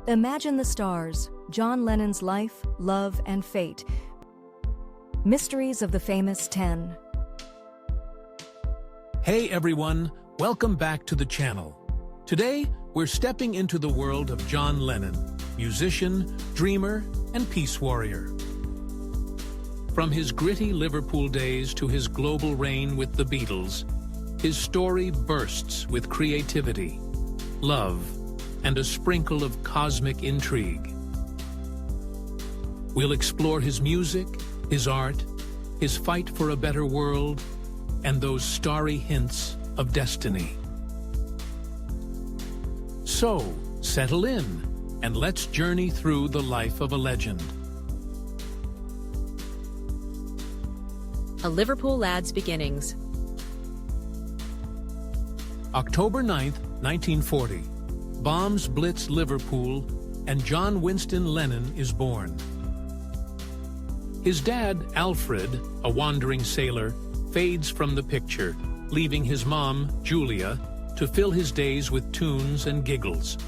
Imagine the Stars, John Lennon's life, love, and fate. Mysteries of the Famous 10. Hey everyone, welcome back to the channel. Today, we're stepping into the world of John Lennon, musician, dreamer, and peace warrior. From his gritty Liverpool days to his global reign with the Beatles, his story bursts with creativity, love, and a sprinkle of cosmic intrigue. We'll explore his music, his art, his fight for a better world, and those starry hints of destiny. So, settle in, and let's journey through the life of a legend. A Liverpool lad's beginnings. October 9th, 1940. Bombs blitz Liverpool, and John Winston Lennon is born. His dad, Alfred, a wandering sailor, fades from the picture, leaving his mom, Julia, to fill his days with tunes and giggles.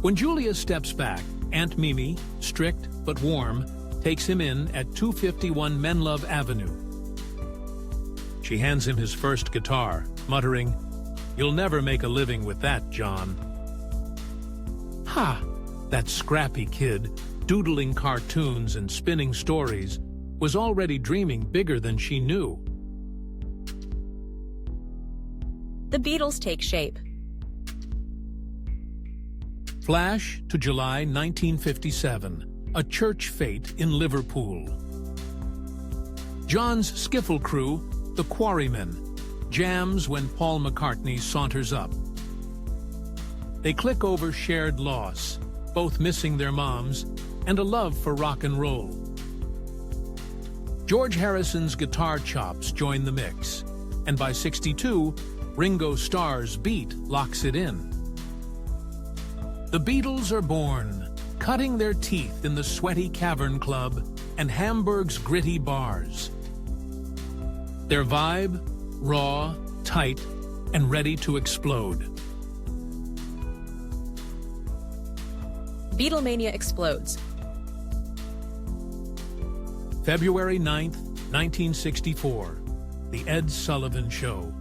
When Julia steps back, Aunt Mimi, strict but warm, takes him in at 251 Menlove Avenue. She hands him his first guitar, muttering, "You'll never make a living with that, John." Ha! That scrappy kid, doodling cartoons and spinning stories, was already dreaming bigger than she knew. The Beatles take shape. Flash to July 1957, a church fete in Liverpool. John's skiffle crew, the Quarrymen, jams when Paul McCartney saunters up. They click over shared loss, both missing their moms, and a love for rock and roll. George Harrison's guitar chops join the mix, and by '62, Ringo Starr's beat locks it in. The Beatles are born, cutting their teeth in the sweaty Cavern Club and Hamburg's gritty bars. Their vibe, raw, tight, and ready to explode. Beatlemania explodes. February 9th, 1964, The Ed Sullivan Show.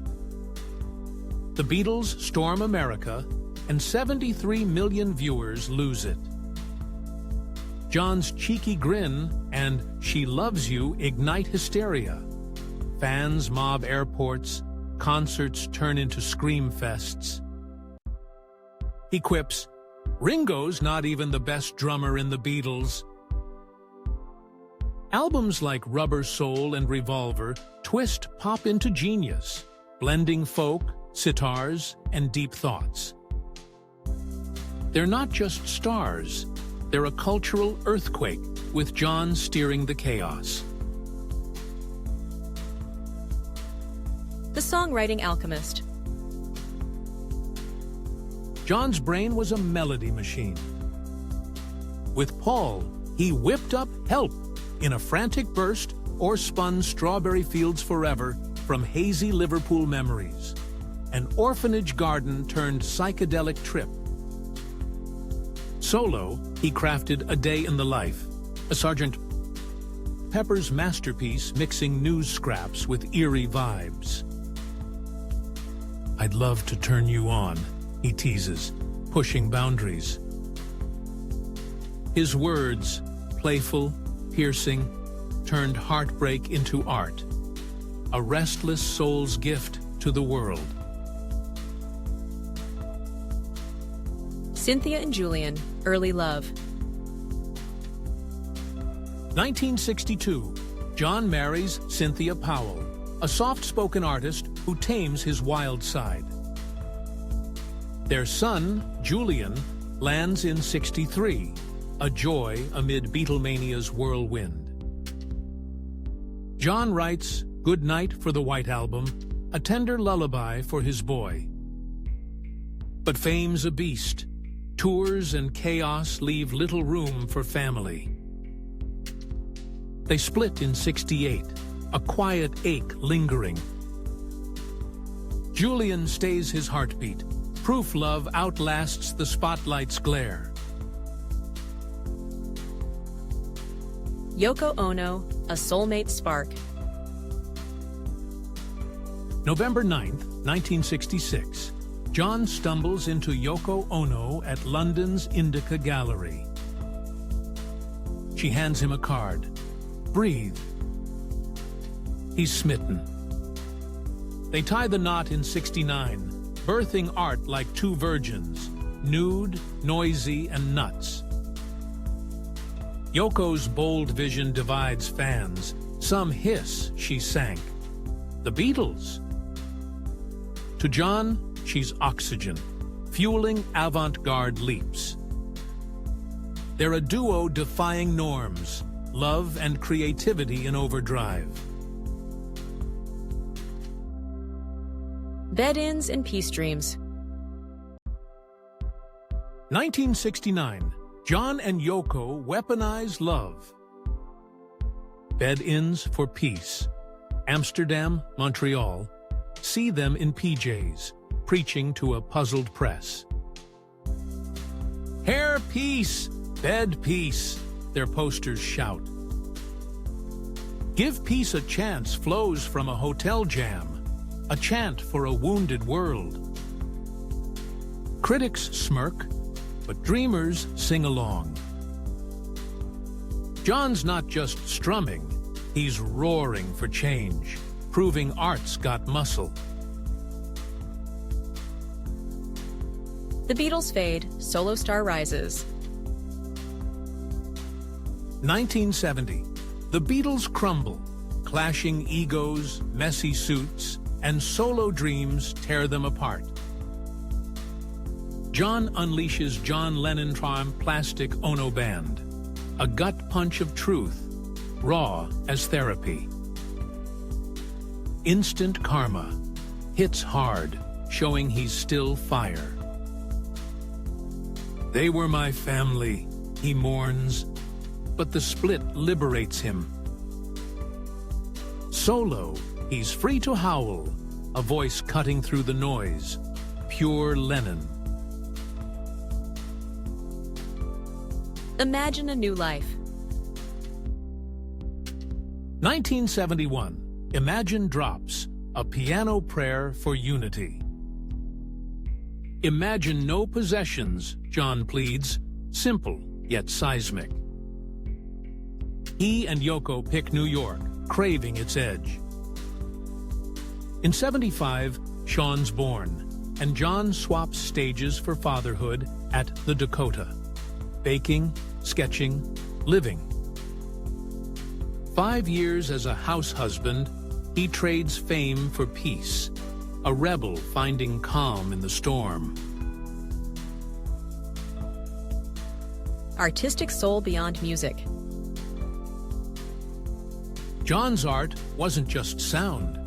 The Beatles storm America, and 73 million viewers lose it. John's cheeky grin and "She Loves You" ignite hysteria. Fans mob airports, concerts turn into scream fests. He quips, "Ringo's not even the best drummer in the Beatles." Albums like Rubber Soul and Revolver twist pop into genius, blending folk, sitars, and deep thoughts. They're not just stars, they're a cultural earthquake, with John steering the chaos. The songwriting alchemist. John's brain was a melody machine. With Paul, he whipped up "Help" in a frantic burst or spun "Strawberry Fields Forever" from hazy Liverpool memories. An orphanage garden turned psychedelic trip. Solo, he crafted "A Day in the Life," a Sgt. Pepper's masterpiece mixing news scraps with eerie vibes. "I'd love to turn you on," he teases, pushing boundaries. His words, playful, piercing, turned heartbreak into art, a restless soul's gift to the world. Cynthia and Julian, early love. 1962, John marries Cynthia Powell, a soft-spoken artist who tames his wild side. Their son, Julian, lands in '63, a joy amid Beatlemania's whirlwind. John writes "Good Night" for the White Album, a tender lullaby for his boy. But fame's a beast. Tours and chaos leave little room for family. They split in '68, a quiet ache lingering. Julian stays his heartbeat, Proof love outlasts the spotlight's glare. Yoko Ono, a soulmate spark. November 9th, 1966. John stumbles into Yoko Ono at London's Indica Gallery. She hands him a card. Breathe. He's smitten. They tie the knot in '69, birthing art like two virgins, nude, noisy, and nuts. Yoko's bold vision divides fans. Some hiss she sank. The Beatles. To John, she's oxygen, fueling avant-garde leaps. They're a duo defying norms, love and creativity in overdrive. Bed-ins and peace dreams. 1969. John and Yoko weaponize love. Bed-ins for peace. Amsterdam, Montreal. See them in PJs, preaching to a puzzled press. Hair peace, bed peace, their posters shout. Give peace a chance flows from a hotel jam, a chant for a wounded world. Critics smirk, but dreamers sing along. John's not just strumming, he's roaring for change, proving art's got muscle. The Beatles fade, solo star rises. 1970. The Beatles crumble, clashing egos, messy suits, and solo dreams tear them apart. John unleashes John Lennon plastic Ono band, a gut punch of truth, raw as therapy. Instant karma, hits hard, showing he's still fire. They were my family, he mourns, but the split liberates him. Solo, he's free to howl, a voice cutting through the noise, pure Lennon. Imagine a new life. 1971. Imagine drops, a piano prayer for unity. Imagine no possessions, John pleads, simple yet seismic. He and Yoko pick New York, craving its edge. In '75, Sean's born, and John swaps stages for fatherhood at the Dakota. Baking, sketching, living. 5 years as a house husband, he trades fame for peace, a rebel finding calm in the storm. Artistic soul beyond music. John's art wasn't just sound.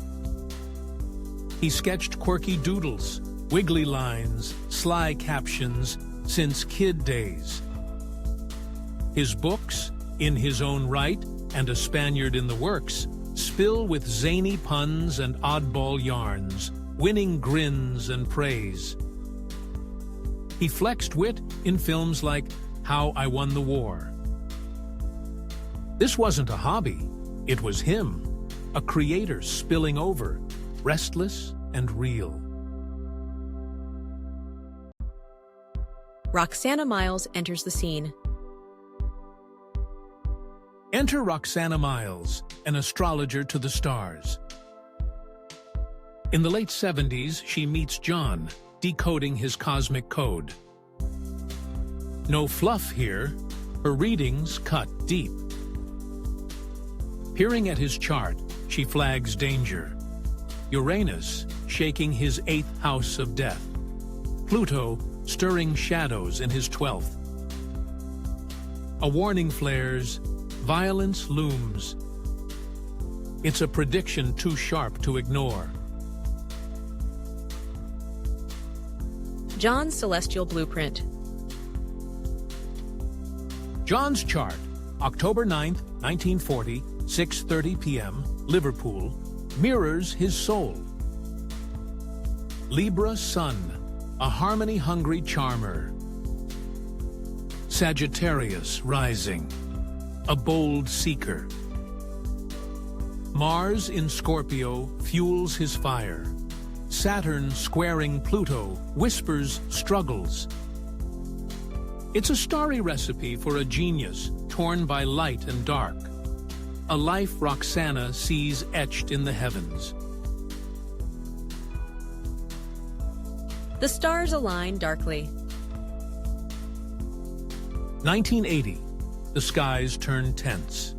He sketched quirky doodles, wiggly lines, sly captions since kid days. His books, In His Own Right and A Spaniard in the Works, spill with zany puns and oddball yarns, winning grins and praise. He flexed wit in films like How I Won the War. This wasn't a hobby, it was him, a creator spilling over, restless and real. Roxana Miles enters the scene. Enter Roxana Miles, an astrologer to the stars. In the late 70s, she meets John, decoding his cosmic code. No fluff here, her readings cut deep. Peering at his chart, she flags danger. Uranus shaking his 8th house of death. Pluto stirring shadows in his 12th. A warning flares, violence looms. It's a prediction too sharp to ignore. John's celestial blueprint. John's chart, October 9th, 1940, 6:30 p.m., Liverpool, mirrors his soul. Libra Sun, a harmony-hungry charmer. Sagittarius rising, a bold seeker. Mars in Scorpio fuels his fire. Saturn squaring Pluto whispers struggles. It's a starry recipe for a genius torn by light and dark. A life Roxana sees etched in the heavens. The stars align darkly. 1980. The skies turn tense.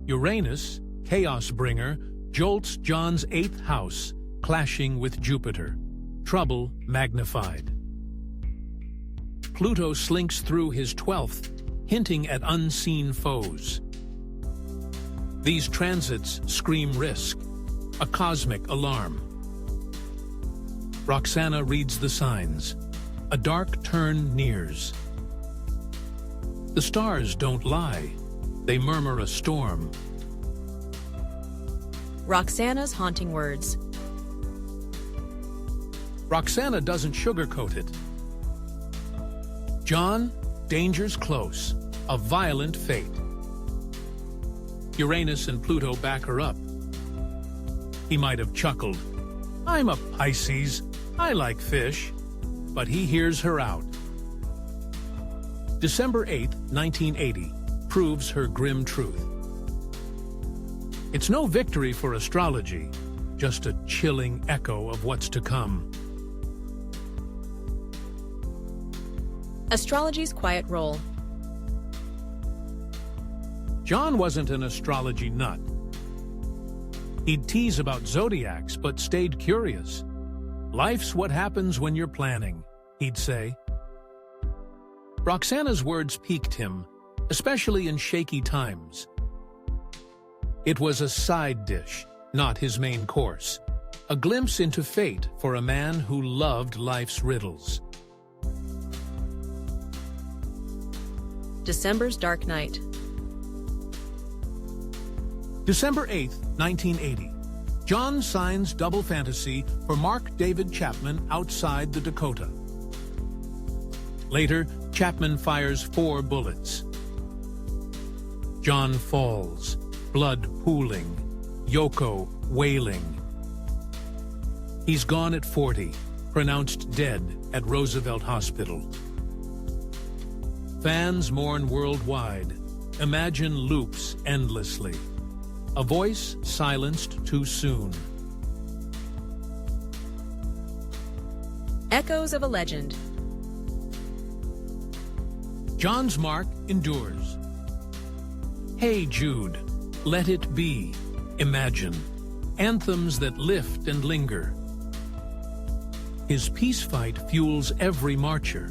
Uranus, chaos bringer, jolts John's 8th house, clashing with Jupiter. Trouble magnified. Pluto slinks through his 12th, hinting at unseen foes. These transits scream risk, a cosmic alarm. Roxana reads the signs. A dark turn nears. The stars don't lie. They murmur a storm. Roxana's haunting words. Roxana doesn't sugarcoat it. John, danger's close. A violent fate. Uranus and Pluto back her up. He might have chuckled. I'm a Pisces. I like fish. But he hears her out. December 8, 1980, proves her grim truth. It's no victory for astrology, just a chilling echo of what's to come. Astrology's quiet role. John wasn't an astrology nut. He'd tease about zodiacs, but stayed curious. Life's what happens when you're planning, he'd say. Roxana's words piqued him, especially in shaky times. It was a side dish, not his main course. A glimpse into fate for a man who loved life's riddles. December's dark night. December 8, 1980. John signs double fantasy for Mark David Chapman outside the Dakota. Later, Chapman fires 4 bullets. John falls, blood pooling, Yoko wailing. He's gone at 40, pronounced dead at Roosevelt Hospital. Fans mourn worldwide. Imagine loops endlessly. A voice silenced too soon. Echoes of a legend. John's mark endures. Hey Jude, let it be. Imagine. Anthems that lift and linger. His peace fight fuels every marcher.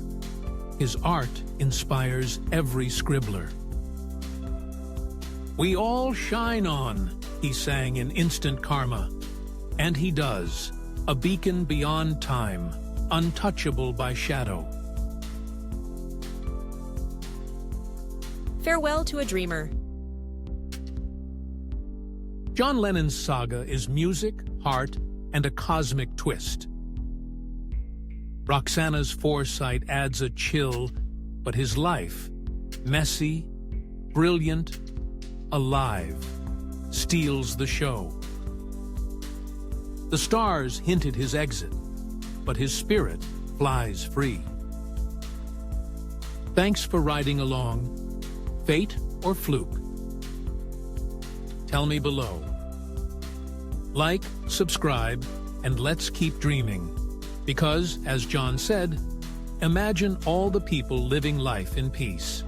His art inspires every scribbler. We all shine on, he sang in Instant Karma. And he does, a beacon beyond time, untouchable by shadow. Farewell to a dreamer. John Lennon's saga is music, heart, and a cosmic twist. Roxana's foresight adds a chill, but his life, messy, brilliant, alive, steals the show. The stars hinted his exit, but his spirit flies free. Thanks for riding along. Fate or fluke? Tell me below. Like, subscribe, and let's keep dreaming. Because, as John said, imagine all the people living life in peace.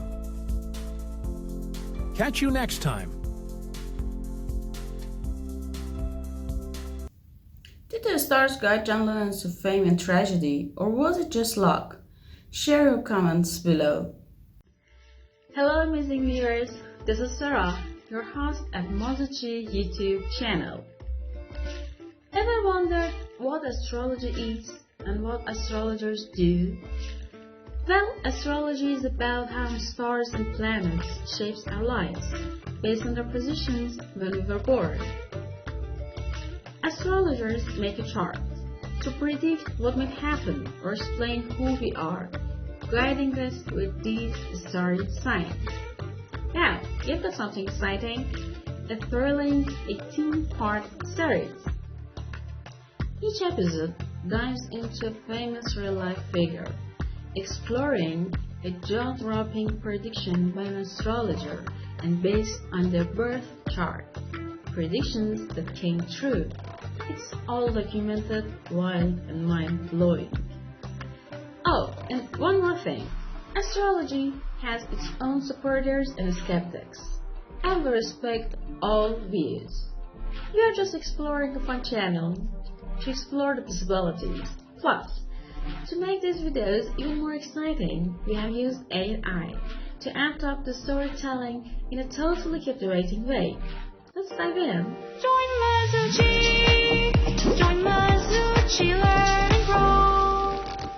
Catch you next time. Did the stars guide John Lennon to fame and tragedy, or was it just luck? Share your comments below. Hello amazing viewers, this is Sarah, your host at Mozachi YouTube channel. Ever wondered what astrology is and what astrologers do? Well, astrology is about how stars and planets shapes our lives based on their positions when we were born. Astrologers make a chart to predict what might happen or explain who we are, guiding us with these starry signs. Now, you've got something exciting, a thrilling 18-part series. Each episode dives into a famous real-life figure, exploring a jaw-dropping prediction by an astrologer and based on their birth chart. Predictions that came true. It's all documented, wild, and mind-blowing. Oh, and one more thing. Astrology has its own supporters and skeptics, and we respect all views. We are just exploring a fun channel to explore the possibilities. Plus, to make these videos even more exciting, we have used AI to amp up the storytelling in a totally captivating way. Let's dive in. Join Mazuchi,